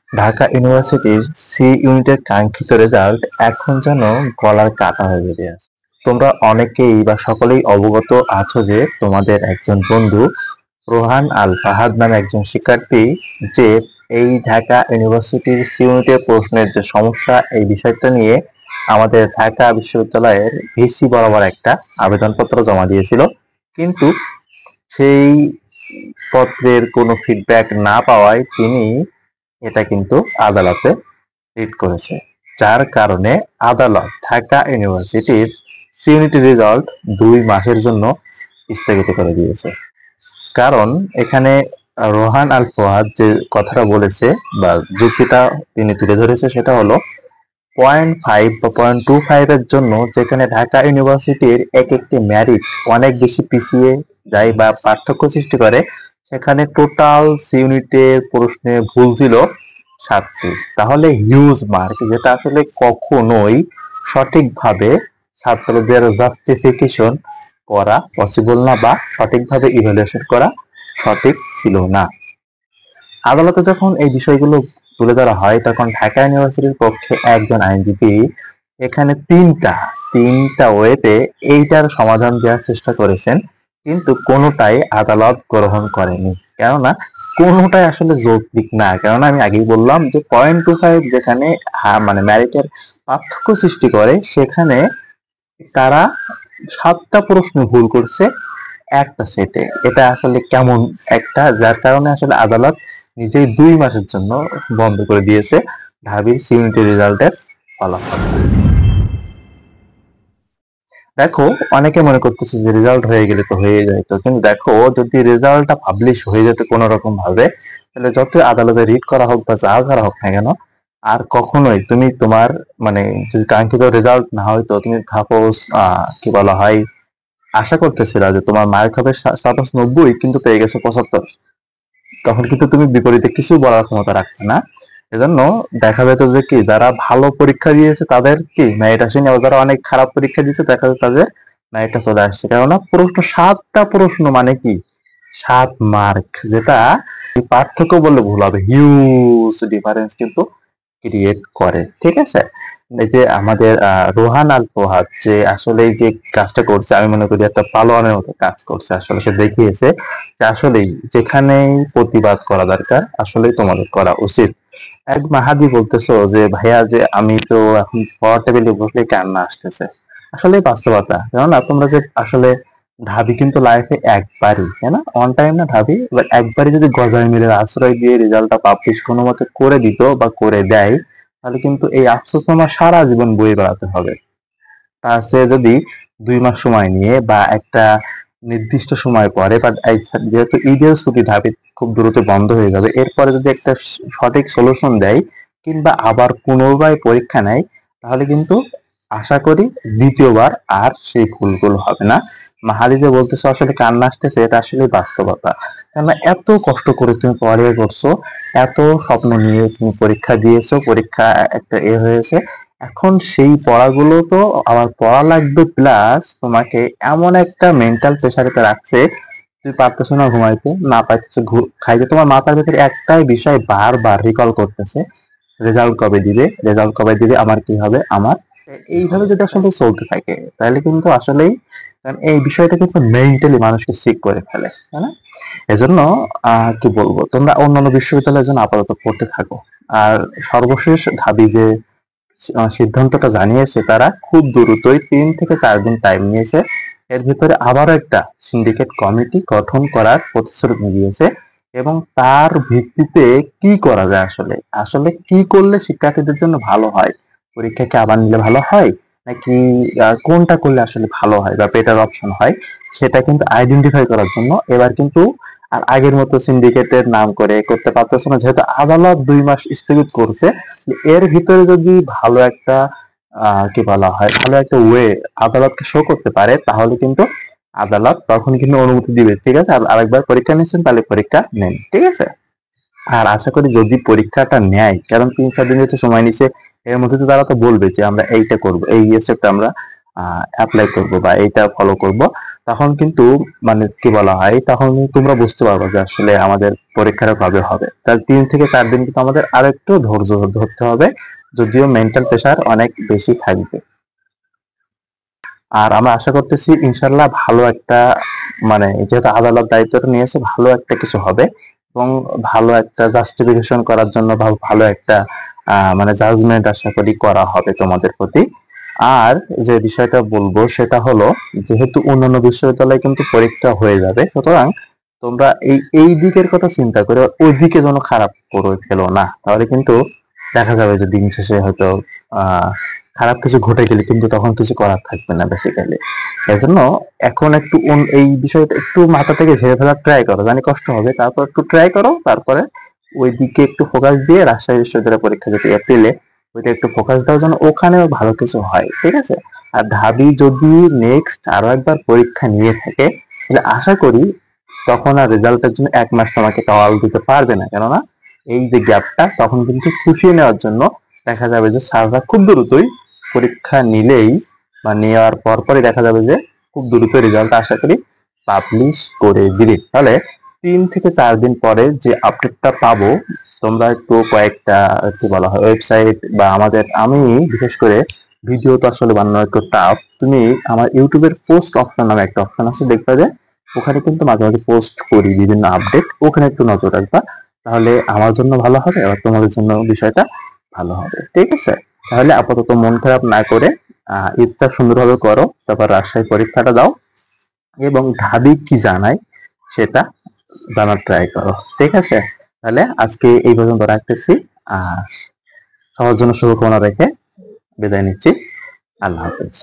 ঢাকা ইউনিভার্সিটির সি ইউনিটের কাঙ্ক্ষিত রেজাল্ট এখন যেন গলার কাটা হয়ে বেরিয়ে আসে। তোমরা অনেকেই বা সকলেই অবগত আছো যে তোমাদের একজন বন্ধু রোহান আল ফাহাদ নামে একজন শিক্ষার্থী যে এই ঢাকা ইউনিভার্সিটির সি ইউনিটের প্রশ্নের যে সমস্যা এই বিষয়টা নিয়ে আমাদের ঢাকা বিশ্ববিদ্যালয়ের ভিসি বরাবর একটা আবেদনপত্র জমা দিয়েছিল, কিন্তু সেই পত্রের কোনো ফিডব্যাক না পাওয়ায় তিনি এটা কিন্তু আদালতে রিট করেছে, যার কারণে আদালত ঢাকা ইউনিভার্সিটির সিইউনিটি রেজাল্ট 2 মাসের জন্য স্থগিত করে দিয়েছে। কারণ এখানে রোহান আল ফুয়াদ যে কথাটা বলেছে বা যুক্তিটা তিনি তুলে ধরেছে সেটা হলো 0.5 বা 0.25 এর জন্য যেখানে ঢাকা ইউনিভার্সিটির এক একটি মেরিট অনেক বেশি পিছিয়ে যায় বা পার্থক্য সৃষ্টি করে, সেখানে টোটাল সি ইউনিটের প্রশ্নে ভুল ছিল 7টি। তাহলে হিউজ মার্ক, যেটা আসলে কখনোই সঠিকভাবে ছাত্রদের জাস্টিফিকেশন করা পসিবল না বা সঠিকভাবে ইভ্যালুয়েশন করা সঠিক ছিল না। আদালতে যখন এই বিষয়গুলো তুলে ধরা হয় তখন ঢাকা ইউনিভার্সিটির পক্ষে একজন আইনজীবী এখানে তিনটা ওয়েতে এইটার সমাধান দেওয়ার চেষ্টা করেছেন, কিন্তু কোনোটাই আদালত গ্রহণ করেনি। কেননা কোনোটাই আসলে যৌক্তিক না। কেননা আমি আগেই বললাম যে 0.25 যেখানে মানে ম্যারিটের পার্থক্য সৃষ্টি করে, সেখানে তারা 7টা প্রশ্ন ভুল করছে একটা সেটে। এটা আসলে কেমন একটা, যার কারণে আসলে আদালত নিজেই 2 মাসের জন্য বন্ধ করে দিয়েছে ঢাবির সিইউনিটি রেজাল্টের ফলাফল। দেখো, অনেকে মনে করতেছে যে রেজাল্ট হয়ে গেলে তো হয়ে যায়, তো কিন্তু দেখো যদি রেজাল্টটা পাবলিশ হয়ে যেত কোনো রকম ভাবে, তাহলে যত আদালতে রিট করা হোক বা যা করা হোক না কেন, আর কখনোই তুমি তোমার মানে যদি কাঙ্ক্ষিত রেজাল্ট না হয় তো তুমি সাপোজ কি বলা হয় আশা করতেছিলা যে তোমার মার্ক হবে সাপোজ 90 কিন্তু পেয়ে গেছো 75, তখন কিন্তু তুমি বিপরীতে কিছু বলার ক্ষমতা রাখবে না। এজন্য দেখা যেত যে কি যারা ভালো পরীক্ষা দিয়েছে তাদের কি মেরিট আসেনি, আবার যারা অনেক খারাপ পরীক্ষা দিয়েছে দেখা যায় তাদের মেরিটটা চলে আসছে। কেননা প্রশ্ন 7টা প্রশ্ন মানে কি 7 মার্ক, যেটা পার্থক্য বললে ভুল হবে, হিউজ ডিফারেন্স কিন্তু ক্রিয়েট করে। ঠিক আছে, এই যে আমাদের রোহান আল ফুহাদ যে আসলে এই যে কাজটা করছে, আমি মনে করি একটা পালোয়ানের মতো কাজ করছে। আসলে সে দেখিয়েছে যে আসলেই যেখানেই প্রতিবাদ করা দরকার আসলেই তোমাদের করা উচিত। এক মাহাদি বলতেছো যে ভাইয়া যে আমি তো এখন পড়ার টেবিলে বসলে কান্না আসতেছে, আসলে বাস্তবতা। কেননা তোমরা যে আসলে ঢাবি কিন্তু লাইফে একবারই, তাই না, অন টাইম না ঢাবি, এবার একবারই যদি গজায় মিলের আশ্রয় দিয়ে রেজাল্টটা পাবলিশ কোনো মতে করে দিত বা করে দেয়, তাহলে কিন্তু এই আফসোস আমার সারা জীবন বয়ে বেড়াতে হবে। তার চেয়ে যদি 2 মাস সময় নিয়ে বা একটা নির্দিষ্ট সময় পরে বা যেহেতু ঈদের ছুটি ঢাবি খুব দ্রুত বন্ধ হয়ে যাবে, এরপরে যদি একটা সঠিক সলিউশন দেয় কিংবা আবার পুনরায় পরীক্ষা নেয়, তাহলে কিন্তু আশা করি দ্বিতীয়বার আর সেই ভুলগুলো হবে না। মাহাদি যে বলতেছে আসলে কান্না আসতেছে, এটা আসলে বাস্তবতা। কেননা এত কষ্ট করে তুমি পড়ালেখা করছো, এত স্বপ্ন নিয়ে তুমি পরীক্ষা দিয়েছো, পরীক্ষা একটা হয়েছে, এখন সেই পড়াগুলো তো আবার পড়া লাগবে, প্লাস তোমাকে এমন একটা মেন্টাল প্রেসারেতে রাখছে তুমি পারতেছো না ঘুমাইতে, না পারতেছো খাইতে, তোমার মাথার ভেতরে একটাই বিষয় বারবার রিকল করতেছে, রেজাল্ট কবে দিবে, রেজাল্ট কবে দিবে, আমার কি হবে আমার। এইভাবে যদি আসলে চলতে থাকে তাহলে কিন্তু আসলেই, কারণ এই বিষয়টা কিন্তু মেন্টালি মানুষকে সিক করে ফেলে, তাই না? এজন্য কি বলবো, তোমরা অন্যান্য বিশ্ববিদ্যালয়ের জন্য আপাতত পড়তে থাকো। আর সর্বশেষ ঢাবি যে সিদ্ধান্তটা জানিয়েছে, তারা খুব দ্রুতই 3 থেকে 4 দিন টাইম নিয়েছে, এর ভিতরে আবারও একটা সিন্ডিকেট কমিটি গঠন করার প্রতিশ্রুতি দিয়েছে, এবং তার ভিত্তিতে কি করা যায়, আসলে আসলে কি করলে শিক্ষার্থীদের জন্য ভালো হয়, পরীক্ষাকে আবার নিলে ভালো হয় নাকি কোনটা করলে আসলে ভালো হয় বা বেটার অপশন হয়, সেটা কিন্তু আইডেন্টিফাই করার জন্য এবার কিন্তু আর আগের মতো সিন্ডিকেটের নাম করে করতে পারতেছে না। যেহেতু আদালত 2 মাস স্থগিত করছে, এর ভিতরে যদি ভালো একটা কি বলা হয় ভালো একটা ওয়ে আদালতকে শো করতে পারে, তাহলে কিন্তু আদালত তখন কিন্তু অনুমতি দিবে। ঠিক আছে, আর আরেকবার পরীক্ষা নিচ্ছেন তাহলে পরীক্ষা নেন, ঠিক আছে। আর আশা করি যদি পরীক্ষাটা নেয়, কারণ 3-4 দিন হচ্ছে সময় নিছে, এর মধ্যে তো তারা তো বলবে যে আমরা এইটা করব, এই স্টেপটা আমরা অ্যাপ্লাই করব বা এইটা ফলো করব, তখন কিন্তু মানে কি বলা হয়, তখন তোমরা বুঝতে পারবে যে আসলে আমাদের পরীক্ষাটা কবে হবে। তার 3 থেকে 4 দিন কিন্তু আমাদের আরেকটু ধৈর্য ধরতে হবে, যদিও মেন্টাল প্রেশার অনেক বেশি থাকবে। আর আমরা আশা করতেছি ইনশাল্লাহ ভালো একটা, মানে যেহেতু আদালত দায়িত্বটা নিয়েছে, ভালো একটা কিছু হবে এবং ভালো একটা জাস্টিফিকেশন করার জন্য ভালো একটা মানে জাজমেন্ট আশা করি করা হবে তোমাদের প্রতি। আর যে বিষয়টা বলবো সেটা হলো, যেহেতু অন্যান্য বিশ্ববিদ্যালয়ে কিন্তু পরীক্ষা হয়ে যাবে, সুতরাং তোমরা এই দিকের কথা চিন্তা করে ওই দিকে যেন খারাপ করে ফেলো না, তাহলে কিন্তু দেখা যাবে যে দিন শেষে হয়তো আহ খারাপ কিছু ঘটে গেলে কিন্তু তখন কিছু করার থাকবে না বেসিক্যালি। এই জন্য এখন একটু এই বিষয়টা একটু মাথা থেকে ঝেড়ে ফেলার ট্রাই করো, জানি কষ্ট হবে, তারপর একটু ট্রাই করো, তারপরে ওই দিকে একটু ফোকাস দিয়ে রাজশাহী বিশ্ববিদ্যালয়ের পরীক্ষা যেটা এপ্রিলে, ওইটা একটু ফোকাস দাও যেন ওখানেও ভালো কিছু হয়, ঠিক আছে? আর ঢাবি যদি নেক্সট আরো একবার পরীক্ষা নিয়ে থাকে, তাহলে আশা করি তখন আর রেজাল্টের জন্য 1 মাস তোমাকে টাওয়াল দিতে পারবে না, কেননা এই যে গ্যাপটা তখন কিন্তু পুষিয়ে নেওয়ার জন্য দেখা যাবে যে স্যাররা খুব দ্রুতই পরীক্ষা নিলেই বা নেওয়ার পরপরই দেখা যাবে যে খুব দ্রুত রেজাল্ট আশা করি পাবলিশ করে দিবে। তাহলে 3 থেকে 4 দিন পরে যে আপডেটটা পাবো, তোমরা একটু কয়েকটা কি বলা হয় ওয়েবসাইট বা আমি বিশেষ করে ভিডিও তো আসলে বানানো একটু টাফ, তুমি আমার ইউটিউবের পোস্ট অপশন নামে একটা অপশন আছে, দেখবা যে ওখানে কিন্তু মাঝে মাঝে পোস্ট করি বিভিন্ন আপডেট, ওখানে একটু নজর রাখবা, তাহলে আমার জন্য ভালো হবে আর তোমাদের জন্য বিষয়টা ভালো হবে, ঠিক আছে? তাহলে আপাতত মন খারাপ না করে ঈদটা সুন্দরভাবে করো, তারপর রাজশাহী পরীক্ষাটা দাও এবং ঢাবি কি জানাই সেটা জানার ট্রাই করো, ঠিক আছে? তাহলে আজকে এই পর্যন্ত রাখতেছি। আহ সবার জন্য শুভকামনা রেখে বিদায় নিচ্ছি। আল্লাহ হাফেজ।